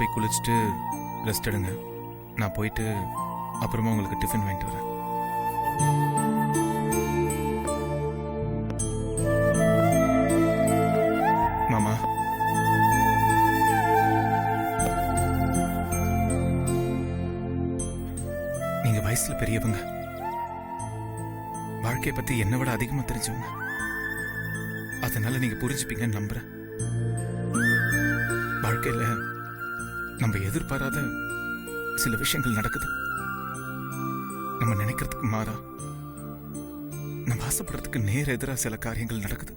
போய் குளிச்சுட்டு ரெஸ்ட் எடுங்க. நான் போயிட்டு அப்புறமா உங்களுக்கு டிஃபன் வாங்கிட்டு வரேன். மாமா, நீங்க வயசுல பெரியவங்க, வாழ்க்கையை பத்தி என்னை விட அதிகமா தெரிஞ்சவங்க. அதனால நீங்க புரிஞ்சுப்பீங்கன்னு நம்புறேன். வாழ்க்கையில நம்ம எதிர்பாராத சில விஷயங்கள் நடக்குது. நம்ம நினைக்கிறதுக்கு மாறா, நம்ம ஆசைப்படுறதுக்கு நேர் எதிரா சில காரியங்கள் நடக்குது.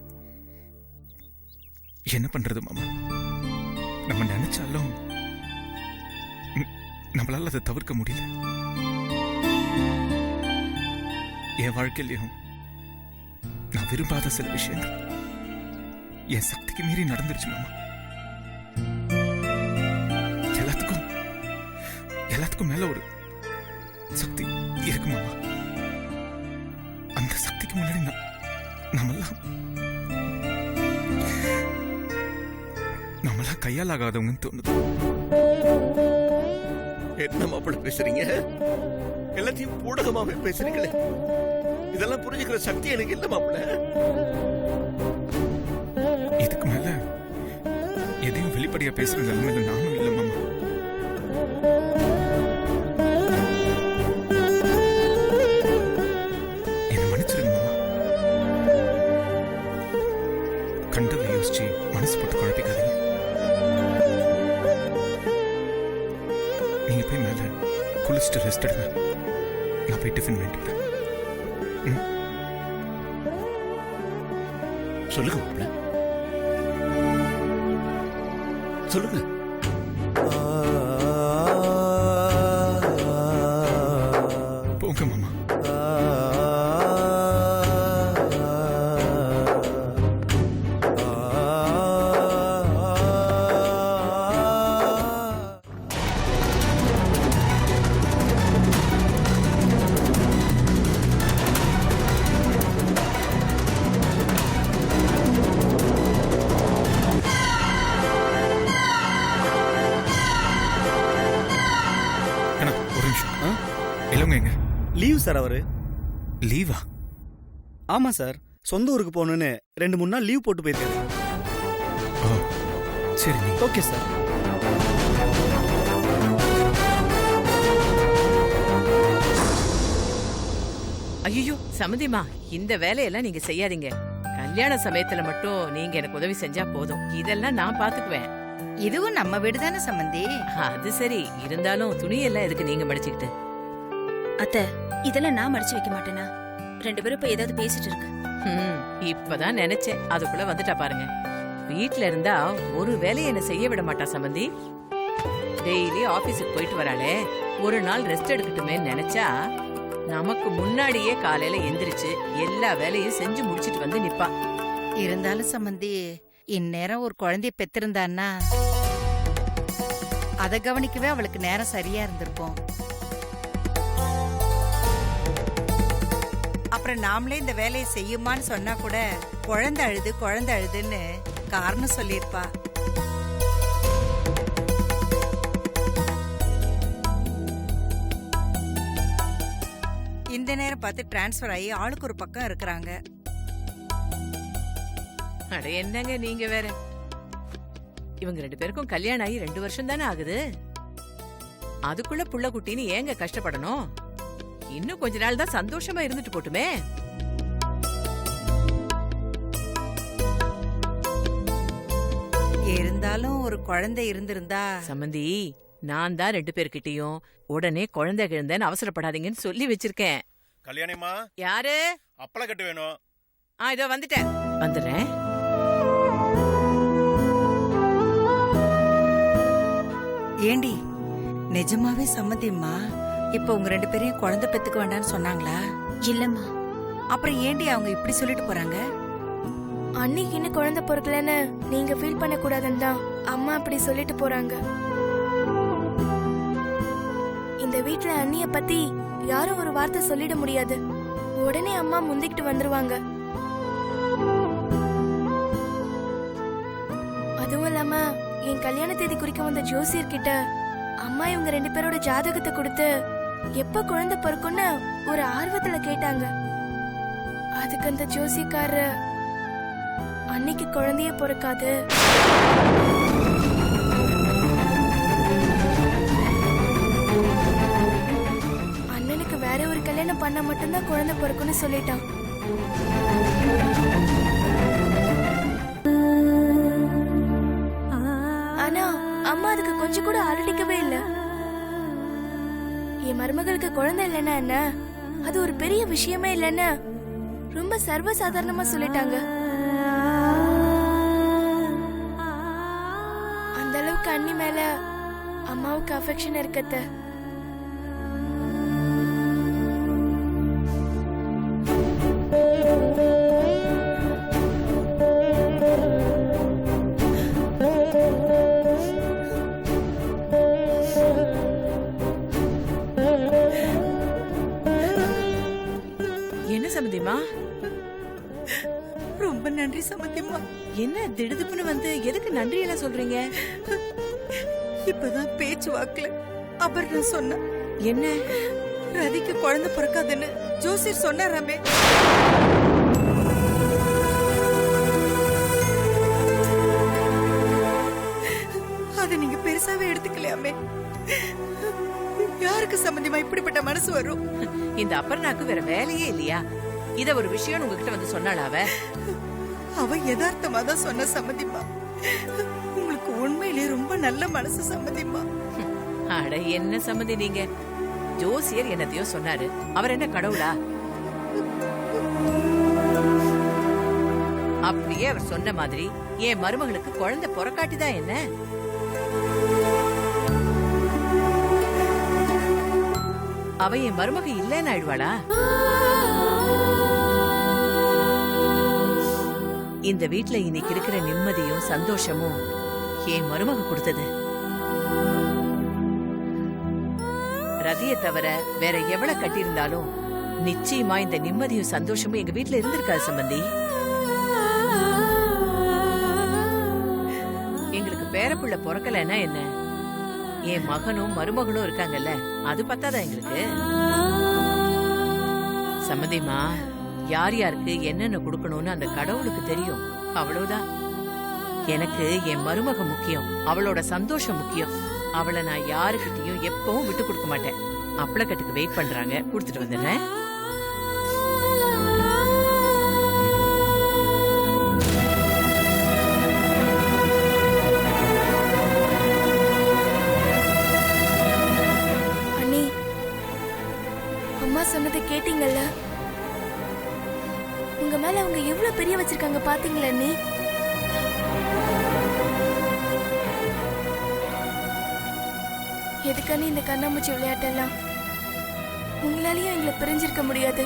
என்ன பண்றது மாமா? நம்ம நினைச்சாலும் நம்மளால அதை தவிர்க்க முடியல. என் வாழ்க்கையிலையும் நான் விரும்பாத சில விஷயங்கள் என் சக்திக்கு மீறி நடந்துருச்சு மாமா. எல்லாத்துக்கும் மேல ஒரு சக்தி இருக்கு மாமா. அந்த சக்திக்கு முன்னாடி நம்மளாம் கையால் ஆகாதவங்கன்னு தோணுது. என்ன மாப்பிள்ள பேசுறீங்க? எல்லாத்தையும் ஊடகமாவே பேசுறீங்களே. இதெல்லாம் புரிஞ்சுக்கிற சக்தி எனக்கு இல்ல மாப்பிள்ள. இதுக்கு மேல எதையும் வெளிப்படையா பேசுற நிலைமையில நானும் இல்ல மாமா. என்ன மன்னிச்சிருங்க மாமா. கண்டதை யோசிச்சு மனசு போட்டு குழப்பிக்காதீங்க. நீங்க போய் மேல குளிச்சுட்டு ரெஸ்ட் எடுங்க. நான் போய் டிஃபன் வாங்கிட்டு வரேன். சொல்லுங்க மாப்பிள்ள, சொல்லுங்க. போங்க மாமா. Leave sir. அவரு லீவா? ஆமா சார், சொந்த ஊருக்கு போகணுன்னு 2-3 நாள் லீவ் போட்டு போயிருக்காரு. சரி, ஓகே சார். ஐயோ சமந்திமா, இந்த வேலையெல்லாம் நீங்க செய்யாதீங்க. கல்யாண சமயத்துல மட்டும் நீங்க எனக்கு உதவி செஞ்சா போதும். இதெல்லாம் நான் பாத்துக்குவேன். இதுவும் நம்ம வீடுதானே சம்பந்தி. அது சரி, இருந்தாலும் துணியெல்லாம் எதுக்கு நீங்க மடிச்சுக்கிட்டு? அத்தை, இதெல்லாம் நான் மடிச்சு வைக்க மாட்டேனா? 2 பேரும் இப்ப ஏதாவது பேசிட்டு இருக்கு. இப்பதான் நினைச்சேன், அதுக்குள்ள வந்துட்டா பாருங்க. வீட்ல இருந்தா ஒரு வேலையை என்ன செய்ய விட மாட்டா சம்பந்தி. டெய்லி ஆபீஸுக்கு போயிட்டு வராளே, ஒரு நாள் ரெஸ்ட் எடுக்கட்டுமே நினைச்சா நமக்கு முன்னாடியே காலையில எந்திரிச்சு எல்லா வேலையும் செஞ்சு முடிச்சிட்டு வந்து நிப்பா. இருந்தாலும் சம்பந்தி, இந்நேரம் ஒரு குழந்தைய பெத்திருந்தான்னா அதை கவனிக்கவே அவளுக்கு நேரம் சரியா இருந்திருப்போம். அப்புறம் நாமளே இந்த வேலையை செய்யுமான்னு சொன்னா கூட குழந்தை அழுதுன்னு காரணம் சொல்லியிருப்பா. இந்த நேரம் பார்த்து டிரான்ஸ்பர் ஆகி ஆளுக்கு ஒரு பக்கம் இருக்கிறாங்க. அட என்னங்க நீங்க வேற. இவங்க 2 பேருக்கும் கல்யாணம் ஆகி 2 வருஷம் தானே ஆகுது. அதுக்குள்ள புள்ள குட்டின்னு ஏங்க கஷ்டப்படணும்? இன்னும் கொஞ்ச நாள் தான் சந்தோஷமா இருந்துட்டு போட்டுமே. இருந்தாலும் ஒரு குழந்தை இருந்திருந்தா. சம்பந்தி, நான் தான் 2 பேர்கிட்டயும் உடனே குழந்தை கிழந்தேன்னு அவசரப்படாதீங்கன்னு சொல்லி வச்சிருக்கேன். கல்யாணிமா, யாரு? அப்பள கட்டு வேணும். இதோ வந்துட்டேன். வந்துடுறேன். ஏண்டி, நிஜமாவே சம்மதிம்மா இப்ப உங்க 2 பேரையும் குழந்தை பெத்துக்க வேண்டாம்னு சொன்னாங்களா? இல்லம்மா. அப்புறம் ஏண்டி அவங்க இப்படி சொல்லிட்டு போறாங்க? அன்னைக்கு இன்னும் குழந்தை பொறுக்கலன்னு நீங்க ஃபீல் பண்ண கூடாதுன்னு தான் அம்மா அப்படி சொல்லிட்டு போறாங்க. இந்த வீட்ல அண்ணிய பத்தி யாரும் ஒரு வார்த்தை சொல்லிட முடியாது. உடனே அம்மா முந்திக்கிட்டு வந்துருவாங்க. அதுவும் இல்லாம என் கல்யாண தேதி குறிக்க வந்த ஜோசியர் கிட்ட அம்மா இவங்க 2 பேரோட ஜாதகத்தை கொடுத்து எப்ப குழந்தை பிறக்கும்னு ஒரு ஆர்வத்துல கேட்டாங்க. அதுக்கு அந்த ஜோசியக்காரரு அன்னைக்கு குழந்தைய பிறக்காது, அண்ணனுக்கு வேற ஒரு கல்யாணம் பண்ண மட்டும்தான் குழந்தை பிறக்கும்னு சொல்லிட்டான். ஆனா அம்மா அதுக்கு கொஞ்சம் கூட அலட்டிக்கவே இல்ல. என் மருமகளுக்கு குழந்தை இல்லைன்னா என்ன, அது ஒரு பெரிய விஷயமே இல்லைன்னு ரொம்ப சர்வசாதாரணமா சொல்லிட்டாங்க. அந்த அளவுக்கு அண்ணி மேல அம்மாவுக்கு அஃபெக்ஷன் இருக்கத்த. என்ன சம்மந்திமா? ரொம்ப நன்றி சம்மந்திம்மா. என்ன திடுதுப்புன்னு வந்து எதுக்கு நன்றி எல்லாம் சொல்றீங்க? இப்பதான் பேச்சு வாக்குல அபர்ணா சொன்னா என்ன? ரதிக்கு குழந்தை பிறக்காதுன்னு ஜோசியர் சொன்னாராமே. அத நீங்க பெருசாவே எடுத்துக்கலையாமே. யாருக்கு சம்பந்தமா இப்படிப்பட்ட மனசு வரும்? இந்த அப்பர்னாக்கு வேற வேலையே இல்லையா? இத ஒரு விஷயம் உங்ககிட்ட வந்து சொன்னாளா அவ? அவ யதார்த்தமா தான் சொன்ன சம்மதிமா. உங்களுக்கு உண்மையிலேயே ரொம்ப நல்ல மனசு சம்மதிமா. அட என்ன சம்மதி நீங்க? ஜோசியர் என்னத்தையோ சொன்னாரு, அவர் என்ன கடவுளா? அப்படியே அவர் சொன்ன மாதிரி என் மருமகளுக்கு குழந்தை பிறக்காட்டிதான் என்ன? அவ என் மருமக இல்லன்னு ஆயிடுவாளா? இந்த வீட்ல இன்னைக்கு இருக்கிற நிம்மதியும் சந்தோஷமும் என் மருமக கொடுத்தது. ரதியை தவிர வேற எவ்வளவு கட்டியிருந்தாலும் நிச்சயமா இந்த நிம்மதியும் சந்தோஷமும் எங்க வீட்ல இருந்திருக்காது சம்பந்தி. எங்களுக்கு பேரப்புள்ள பிறக்கலன்னா என்ன, என் மகனும் மருமகனும் இருக்காங்கல்ல, அது பத்தாதான் எங்களுக்கு. சம்மந்திமா, யார் யாருக்கு என்னென்ன கொடுக்கணும்னு அந்த கடவுளுக்கு தெரியும், அவ்வளவுதான். எனக்கு என் மருமக முக்கியம், அவளோட சந்தோஷம் முக்கியம். அவளை நான் யாருக்கிட்டையும் எப்பவும் விட்டு கொடுக்க மாட்டேன். அப்பளக்கட்டுக்கு வெயிட் பண்றாங்க, கொடுத்துட்டு வந்துடுறேன். அண்ணி, அம்மா சொன்னதை கேட்டீங்கல்ல? உங்க மேல அவங்க எவ்வளவு பெரிய வச்சிருக்காங்க பாத்தீங்களா அண்ணி? எதுக்கானே இந்த கண்ணாமூச்சி விளையாட்டெல்லாம்? உங்களாலேயும் எங்களை பிரிஞ்சிருக்க முடியாது,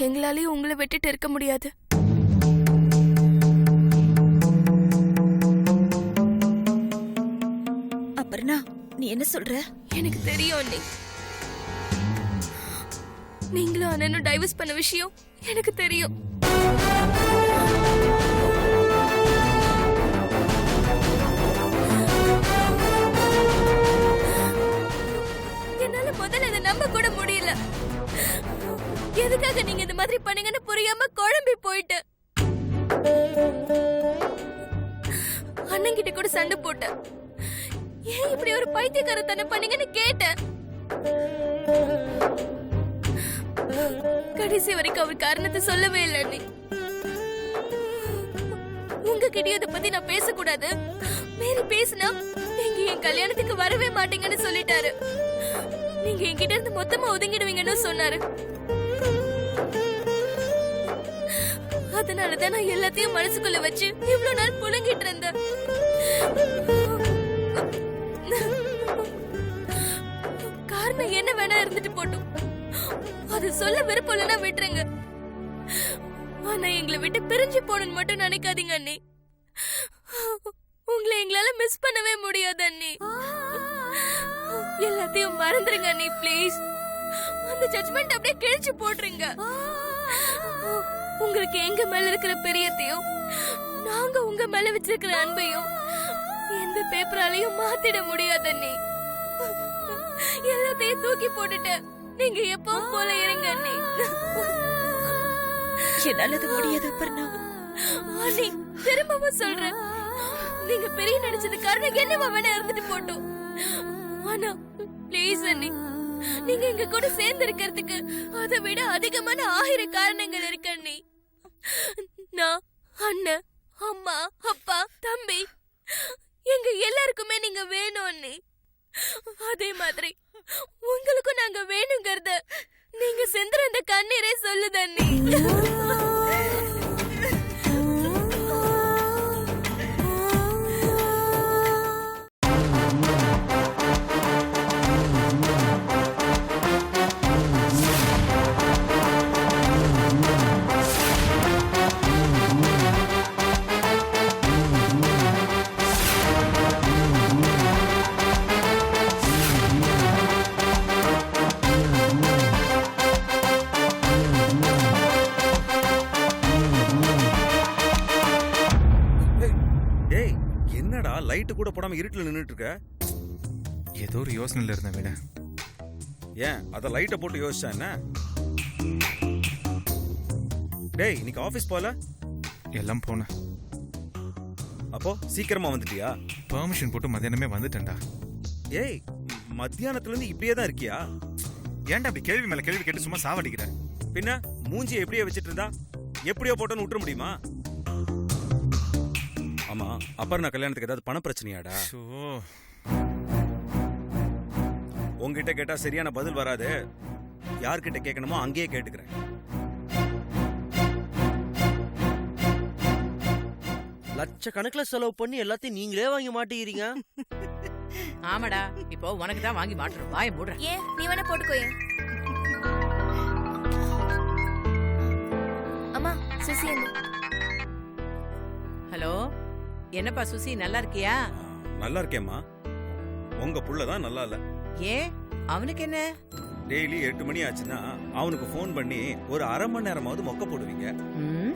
எங்களாலேயும் உங்களை விட்டுட்டு இருக்க முடியாது. அப்பர்ணா, நீ என்ன சொல்ற? எனக்கு தெரியும் அண்ணி, நீங்களும் அண்ணனும் டைவர்ஸ் பண்ண விஷயம் எனக்கு தெரியும். என்னால முதல்ல அதை நம்ப கூட முடியல. எதுக்காக நீங்க இந்த மாதிரி பண்ணீங்கன்னு புரியாம குழம்பி போயிட்டு அண்ணன் கிட்ட கூட சண்டை போட்டேன். ஏன் இப்படி ஒரு பைத்தியக்காரத்தனம் பண்ணீங்கன்னு கேட்டேன். கடைசி வரைக்கும் அவர் காரணத்தை சொல்லவே இல்லை அண்ணி. உங்ககிட்ட இதை பத்தி நான் பேசக்கூடாது, மீறி பேசினா நீங்க என் கல்யாணத்துக்கு வரவே மாட்டீங்கன்னு சொல்லிட்டாரு. நீங்க என்கிட்ட இருந்து மொத்தமா ஒதுங்கிடுவீங்கன்னு சொன்னாரு. அதனாலதான் நான் எல்லாத்தையும் மனசுக்குள்ள வச்சு இவ்வளவு நாள் புழுங்கிட்டு இருந்தேன். காரணம் என்ன வேணா இருந்துட்டு போட்டும், அது சொல்ல விருப்பம் இல்லைன்னா விட்டுருங்க. ஆனா எங்களை விட்டு பிரிஞ்சு போகணும்னு மட்டும் நினைக்காதீங்க அண்ணி. உங்களை எங்களால மிஸ் பண்ணவே முடியாது அண்ணி. எல்லாத்தையும் மறந்துருங்க அண்ணி ப்ளீஸ். அந்த ஜட்ஜ்மெண்ட் அப்படியே கிழிச்சு போடுறீங்க. உங்களுக்கு எங்க மேல இருக்கிற பிரியத்தையும் நாங்க உங்க மேல வச்சிருக்கிற அன்பையும் எந்த பேப்பராலையும் மாத்திட முடியாத நீ எல்லாத்தையும் தூக்கி போட்டுட்டு நீங்க எப்பவும் போல இருங்க அண்ணி. என்னால அது முடியாது அபர்ணா. அண்ணி திரும்பவும் சொல்றேன், நீங்க பெரிய நடிச்சது காரணம் என்னவா வேணா இருந்துட்டு போட்டோம். ஆனா ப்ளீஸ் அண்ணி, நீங்க எங்க கூட சேர்ந்து இருக்கிறதுக்கு அதை விட அதிகமான 1000 காரணங்கள் இருக்கு அண்ணி. நான், அண்ணன், அம்மா, அப்பா, தம்பி, எங்க எல்லாருக்குமே நீங்க வேணும் அண்ணி. அதே மாதிரி உங்களுக்கும் நாங்க வேணுங்கிறத நீங்க சென்ற அந்த கண்ணீரே சொல்லுது அண்ணி. டேய் என்னடா லைட்டு கூட போடாம இருட்டுல நின்னுட்டு இருக்க? ஏதோ ஒரு யோசனையில் இருந்தேன் விட. ஏன் அத லைட்டை போட்டு யோசிச்சா என்ன? டேய் இன்னைக்கு ஆபீஸ் போல? எல்லாம் போனேன். அப்போ சீக்கிரமா வந்துட்டியா? பெர்மிஷன் போட்டு மத்தியானமே வந்துட்டேன்டா. ஏய் மத்தியானத்துல இருந்து இப்படியே தான் இருக்கியா? ஏன்டா அப்படி கேள்வி மேல கேள்வி கேட்டு சும்மா சாவடிக்கிற? பின்ன மூஞ்சியை எப்படியே வச்சிட்டு இருந்தா எப்படியோ போட்டோன்னு விட்டுற முடியுமா? ஆமா அபர்ணா கல்யாணத்துக்கு ஏதாவது பண பிரச்சனையாடா? ஷோ, உங்ககிட்ட கேட்டா சரியான பதில் வராது. யார்கிட்ட கேட்கணுமோ அங்கேயே கேட்டுக்கிறேன். லட்சக்கணக்குல செலவு பண்ணி எல்லாத்தையும் நீங்களே வாங்கி மாட்டேங்கிறீங்க. ஆமாடா, இப்போ உனக்கு தான் வாங்கி மாட்டுறோம். வாயை மூடுற. ஏன் நீ வேணா போட்டுக்கோய. அம்மா சுசி அண்ணி. ஹலோ, என்னப்பா சுசி, நல்லா இருக்கியா? நல்லா இருக்கேம்மா. உங்க புள்ளதான் நல்லா இல்ல. ஏன், அவனுக்கு என்ன? டெய்லி 8 மணி ஆச்சுன்னா அவனுக்கு ஃபோன் பண்ணி ஒரு அரை மணி நேரமாவது மொக்க போடுவீங்க. ம்,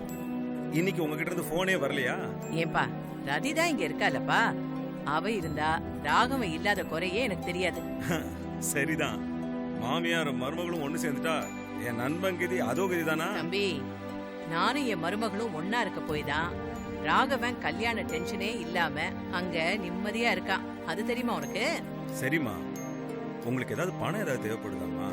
இன்னைக்கு உங்ககிட்ட இருந்து போனே வரலையா? ஏன்பா, ரதி தான் இங்க இருக்காலப்பா. அவ இருந்தா ராகவன் இல்லாத குறையே எனக்கு தெரியாது. சரிதான். மாமியார் மருமகளும் ஒண்ணு சேர்ந்துட்டா என் நண்பன் கதி அதோ கதி தானா? தம்பி, நானும் என் மருமகளும் ஒன்னா இருக்க போய் தான் ராகவன் கல்யாண டென்ஷனே இல்லாம அங்க நிம்மதியா இருக்கான். அது தெரியுமா உனக்கு? சரிம்மா, உங்களுக்கு ஏதாவது பணம் ஏதாவது தேவைப்படுதாம்மா?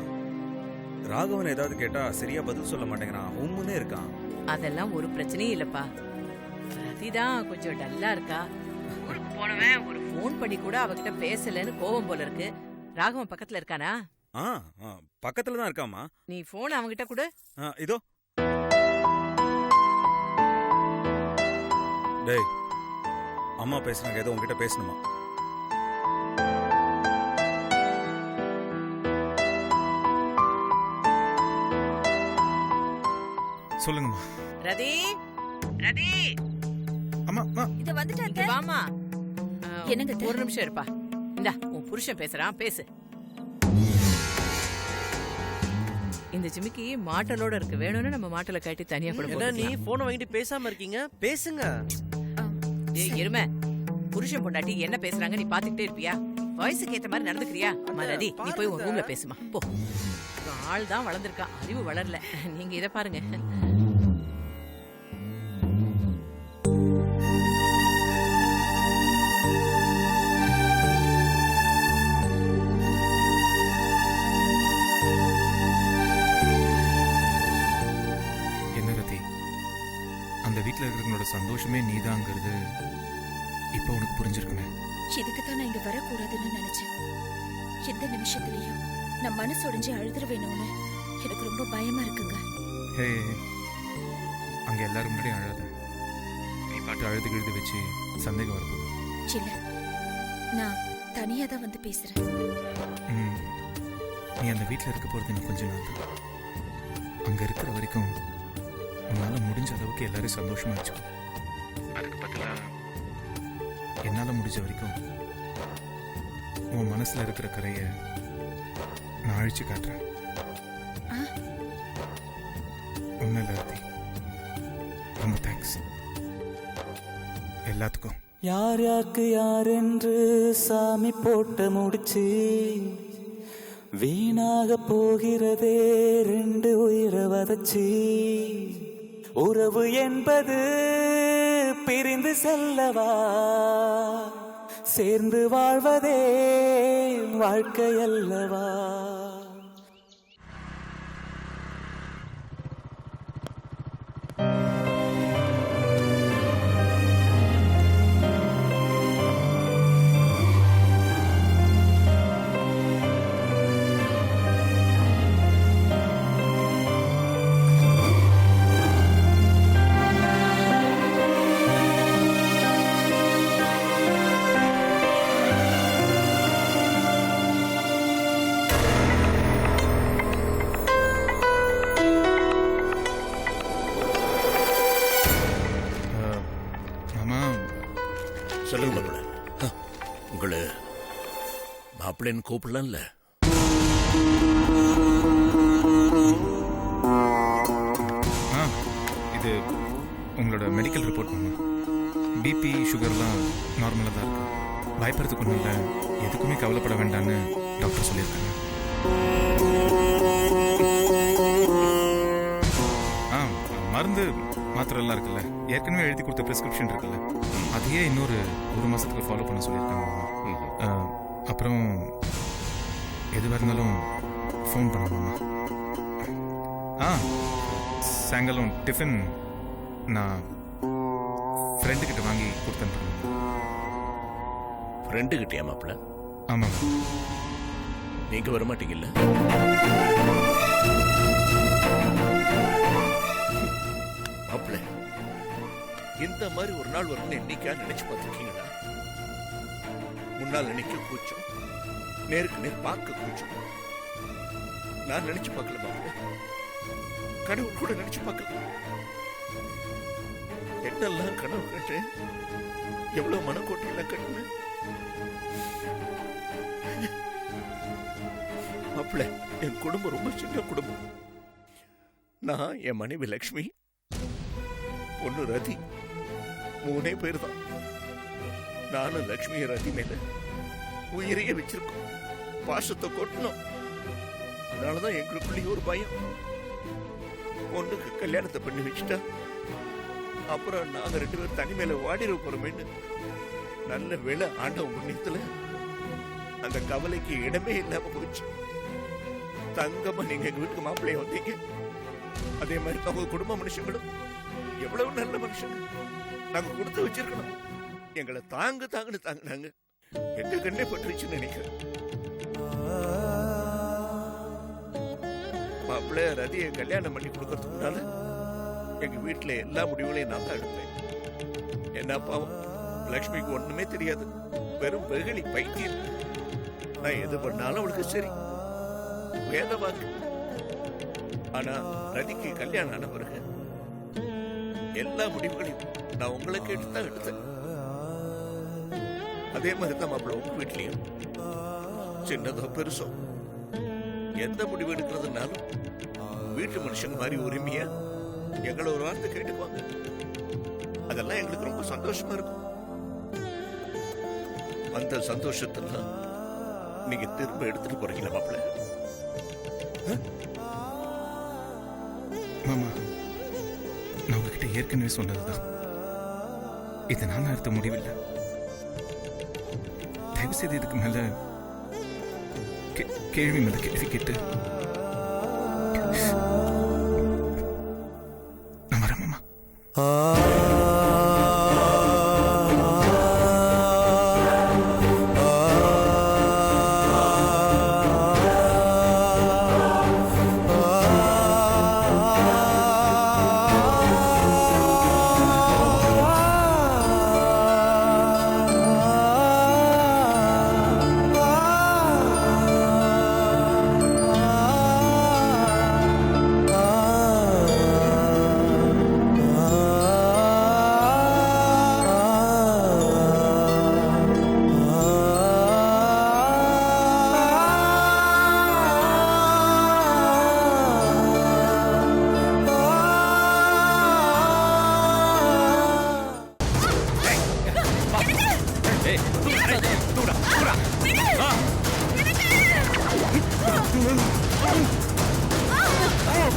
ராகவன் ஏதாவது கேட்டா சரியா பதில் சொல்ல மாட்டேங்கிறான், உம்முன்னே இருக்கான். அதெல்லாம் ஒரு பிரச்சனையும் இல்லப்பா. ரதிதான் கொஞ்சம் டல்லா இருக்கா. ஊருக்கு போனவன் ஒரு ஃபோன் பண்ணி கூட அவகிட்ட பேசலன்னு கோவம் போல இருக்கு. ராகவன் பக்கத்துல இருக்கானா? ஆ பக்கத்துல தான் இருக்காமா. நீ போன் அவங்கிட்ட கூட. இதோ. டேய் அம்மா பேசுறாங்க, ஏதோ உங்ககிட்ட பேசணுமா? சொல்லுங்கம்மா. ரதி, ரதி, அம்மா அம்மா. இத இங்க வந்துட்டாங்க. வாமா. என்னங்க அத்தை? ஒரு நிமிஷம் இருப்பா. இந்தா உன் புருஷன் பேசுறான், பேசு. இந்த ஜிமிக்கி மாட்டலோட இருக்கு. வேணும்னு நம்ம மாட்டல கட்டி தனியா கூட என்ன நீ போட்டுக்கலாம். போனை வாங்கிட்டு பேசாம இருக்கீங்க? பேசுங்க. ஏய் எருமை, புருஷன் பொண்டாட்டி என்ன பேசுறாங்க நீ பாத்துக்கிட்டே இருப்பியா? வயசுக்கு ஏத்த மாதிரி நடந்துக்கிறியா? அம்மா ரதி, நீ போய் உன் ரூம்ல பேசுமா போ. ஆள் தான் வளர்ந்துருக்கான், அறிவு வளரல. நீங்க இத பாருங்க. என்ன ரதி, அந்த வீட்டில் இருக்கிறவங்களோட சந்தோஷமே நீதாங்கிறது இப்போ உனக்கு புரிஞ்சிருக்குமே. இதுக்கு தான் நான் இங்க வரக்கூடாதுன்னு நினைச்சேன். எந்த நிமிஷத்துலயும் நான் மனசு உடைஞ்சு அழுதுருவேணும்னு எனக்கு ரொம்ப பயமா இருக்குங்க. ஹே, அங்கே எல்லாரும் முன்னாடி அழாத. நீ பாட்டு அழுது கிழுது வச்சு சந்தேகம் வருது. இல்ல, நான் தனியா தான் வந்து பேசுறேன். நீ அந்த வீட்டில் இருக்க போகிறது இன்னும் கொஞ்ச நாள் தான். அங்கே இருக்கிற வரைக்கும் உன்னால் முடிஞ்ச அளவுக்கு எல்லாரையும் சந்தோஷமா வச்சுக்கோ. அதுக்கு பதிலாக என்னால் முடிஞ்ச வரைக்கும் உன் மனசில் இருக்கிற கரையை நான் அழிச்சு காட்டுறேன். ஒன்றும் இல்லை ரதி, ரொம்ப தேங்க்ஸ் எல்லாத்துக்கும். யார் யாருக்கு யார் என்று சாமி போட்ட முடிச்சு வீணாக போகிறதே ரெண்டு உயிரை வதச்சி. உறவு என்பது பிரிந்து செல்லவா, சேர்ந்து வாழ்வதே வாழ்க்கை அல்லவா. சொல்லுங்க மாப்பிள்ள. உங்களை மாப்பிள்ளைன்னு கூப்பிடலாம்ல? இது உங்களோட மெடிக்கல் ரிப்போர்ட் மாமா. பிபி சுகர்லாம் நார்மலாக தான் இருக்கு. பயப்படுறதுக்கு ஒன்றும் இல்லை, எதுக்குமே கவலைப்பட வேண்டாம்னு டாக்டர் சொல்லியிருக்காங்க. மருந்து மாத்திரைலாம் இருக்குல்ல, ஏற்கனவே எழுதி கொடுத்த ப்ரிஸ்கிரிப்ஷன் இருக்குல்ல, அதையே இன்னொரு 1 மாதத்துக்கு ஃபாலோ பண்ண சொல்லியிருக்காங்க. அப்புறம் எதுவாக இருந்தாலும் ஃபோன் பண்ணுவோம்மா. சாயங்காலம் டிஃபன் நான் ஃப்ரெண்டுக்கிட்ட வாங்கி கொடுத்தேன். ஃப்ரெண்டுக்கிட்டே மாப்பிள்ள? ஆமாம். நீங்கள் வர மாட்டீங்கல்ல? மாப்பிள்ள, இந்த மாதிரி ஒரு நாள் வரும்னு என்னைக்கா நினைச்சு பார்த்துருக்கீங்களா? முன்னால் நினைக்க கூச்சம், நேருக்கு நேர் பார்க்க கூச்சம். நான் நினைச்சு பார்க்கல மாப்பிள்ள, கடவுள் கூட நினைச்சு பார்க்கல. என்னெல்லாம் கனவு கட்டேன், எவ்வளவு மனக்கோட்டையெல்லாம் கட்டினேன். மாப்பிள்ள, என் குடும்பம் ரொம்ப சின்ன குடும்பம். நான், என் மனைவி லக்ஷ்மி, பொண்ணு ரதி, 3 பேர் தான். நானும் லக்ஷ்மி ரதி மேல உயிரையே வச்சிருக்கோம், பாசத்தை கொட்டணும். அதனாலதான் எங்களுக்குள்ளேயே ஒரு பயம். பொண்ணுக்கு கல்யாணத்தை பண்ணி வச்சுட்டா அப்புறம் நாங்க 2 பேரும் தனிமையில வாடிட போறோமேன்னு. நல்ல வேளை ஆண்டவன் புண்ணியத்துல அந்த கவலைக்கு இடமே இல்லாம போச்சு. தங்கம்மா, நீங்க எங்க வீட்டுக்கு மாப்பிள்ளைய வந்தீங்க. அதே மாதிரி அவங்க குடும்ப மனுஷங்களும் எவ்வளவு நல்ல மனுஷங்க. நாங்க கொடுத்து வச்சிருக்கணும். எங்களை தாங்குன்னு தாங்கினாங்க. எங்க கண்ணே பட்டுருச்சுன்னு நினைக்கிறேன். மாப்பிள்ளை ரதியை கல்யாணம் பண்ணி கொடுக்கறதுக்கு முன்னால எங்க வீட்டுல எல்லா முடிவுகளையும் நான் தான் எடுப்பேன். என்ன பாவம், லக்ஷ்மிக்கு ஒண்ணுமே தெரியாது, வெறும் வெகுளி பைத்தியம். நான் எது பண்ணாலும் அவளுக்கு சரி, வேத வாக்கு. ஆனா ரதிக்கு கல்யாணம் ஆன பிறகு எல்லா முடிவுகளையும் நான் உங்களை கேட்டுதான் எடுத்தேன். அதே மாதிரி தான் மாப்பிள்ள உங்க வீட்லயும் சின்னதோ பெருசோ எந்த முடிவு எடுக்கிறதுனாலும் வீட்டு மனுஷங்க மாதிரி உரிமையா எங்களை ஒரு வார்த்தை கேட்டுக்குவாங்க. அதெல்லாம் எங்களுக்கு ரொம்ப சந்தோஷமா இருக்கும். அந்த சந்தோஷத்தெல்லாம் நீங்க திரும்ப எடுத்துட்டு போறீங்களா மாப்பிள்ள? மாமா, நான் உங்ககிட்ட ஏற்கனவே சொன்னதுதான், இது நான் எடுத்த முடிவில்லை. தயவு செய்து இதுக்கு மேல கேள்வி மேல கேள்வி கேட்டு நான் வரேன் மாமா. ஏய், தூக்குடா, தூக்குடா. ஆ.